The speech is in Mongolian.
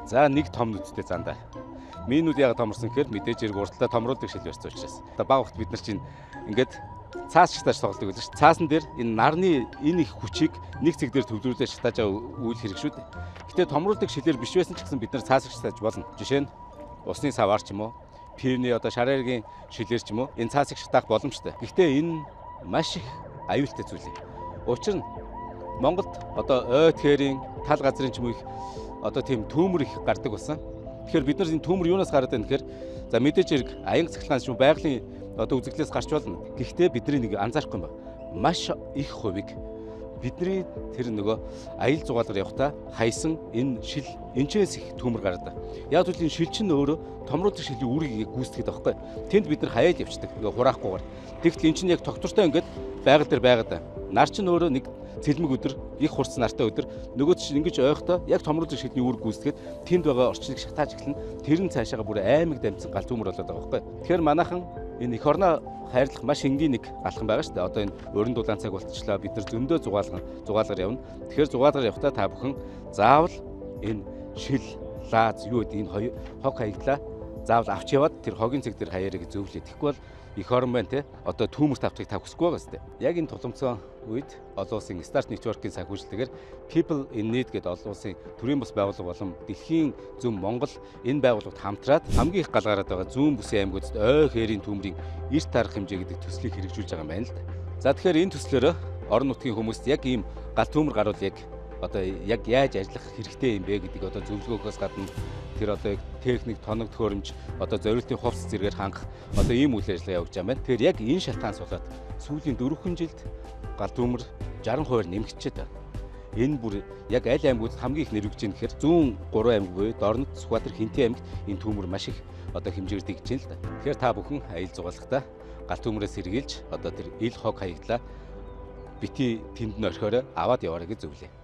За нэг том нүдтэй зандаа. Миний нүд яг томорсон гэхээр мэдээж хэрэг уртдаа томруулдаг шил байсан учраас. Одоо баг хот бид нар чинь ингээд цаас шатааж тоглодог байлаа шүү. Цаасан дээр энэ нарны энэ их хүчийг нэг цэг дээр төвлөрүүлээ шатааж үйл хэрэг шүү дээ. Гэтэ томруулдаг шилээр биш байсан ч гэсэн бид нар цаас шатааж болно. Жишээ нь усны саваар ч юм уу, пивний одоо шарааргийн шилээр ч юм уу энэ цаасыг шатаах боломжтой. Гэхдээ энэ маш их аюултай зүйл юм. Учир нь Монголд одоо ой тхээрийн тал газрын ч юм уу их одоо тийм түүмэр их гардаг болсон. Тэгэхээр бид нар энэ түүмэр юунаас гараад байна гэхээр за мэдээж хэрэг аянга цахилгаанч юм байгалийн одоо үзэгдлээс гарч болно. Гэхдээ бидний нэг анзаарахгүй юм байна. Маш их хувийг бидний тэр нөгөө аял зугаалгаар явахдаа хайсан энэ шил энэчээс их түүмэр гараад байна. Яг л энэ шил чинь өөрөө томруулдаг шилийн үүргийг гүйцэтгэдэг байхгүй. Тэнд бид нар хаяал явчихдаг. Ингээ хураахгүйгээр. Тэгтэл эн чинь яг тогтвортой ингээд байгаль дээр байгаад. Нар чинь өөрөө нэг цэлмэг өдөр их хурц нартай өдөр нөгөө чинь ингэж ойхдоо яг томруулдаг шилний үүрэг гүйцэтгээд тэнд байгаа орчныг шатааж эхэлнэ. Тэр нь цаашаага бүр аймаг дамжсан гал түүмэр болоод байгаа байхгүй. Тэгэхээр манайхан энэ эх орноо хайрлах маш энгийн нэг алхам байгаа шүү дээ. Одоо энэ өрн дулаан цаг болчихлоо. Бид нар зөндөө зугаалгаар явна. Тэгэхээр зугаалгаар явахдаа та бүхэн заавал энэ шил, лааз юу гэдэг энэ хог хаягдлаа заавал авч яваад тэр хогийн цэг дээр хаяарыг зөвлөе. Тэгэхгүй бол эх орн байна те. Одоо түүмэрт автахыг та хүсэхгүй байгаа шүү дээ. Яг энэ тулгымцсан үед олон улсын Start Network-ийн санхүүжилтэйгээр People in Need гэдэг олон улсын төрийн бас байгууллага болон дэлхийн зөв Монгол энэ байгууллагад хамтраад хамгийн их галгараад байгаа зүүн бүсийн аймагуудад ой хээрийн түүмрийн эрт тарах хэмжээ гэдэг төслийг хэрэгжүүлж байгаа юм байна л да. За тэгэхээр энэ төслөөрөө орон нутгийн хүмүүст яг ийм гал түүмэр гарвал яг одоо яг яаж ажиллах хэрэгтэй юм бэ гэдэг одоо зөвлөгөөгөөс гадна тэр одоо техник, тоног төхөөрөмж, одоо зорилтын хувцас зэрэгээр хангах одоо ийм үйл ажиллагаа явуулж байгаа юм байна. Тэгэхээр яг энэ шалтгаан суулаад сүүлийн 4 жилд гал түүмэр 60% нэмэгдчихэд байна. Энэ бүр яг аль аймагуудад хамгийн их нэрвэгдэж байна гэхээр зүүн 3 аймаг буюу Дорнод, Сүхбаатар, Хинтээ аймагт энэ түүмэр маш их одоо хэмжээр дэгж байна л да. Тэгэхээр та бүхэн аял зугаалгахдаа гал түүмрээс сэргийлж одоо тэр ил хог хаягдлаа бити тэнд нь орхиороо аваад яваарай гэж зөвлөе.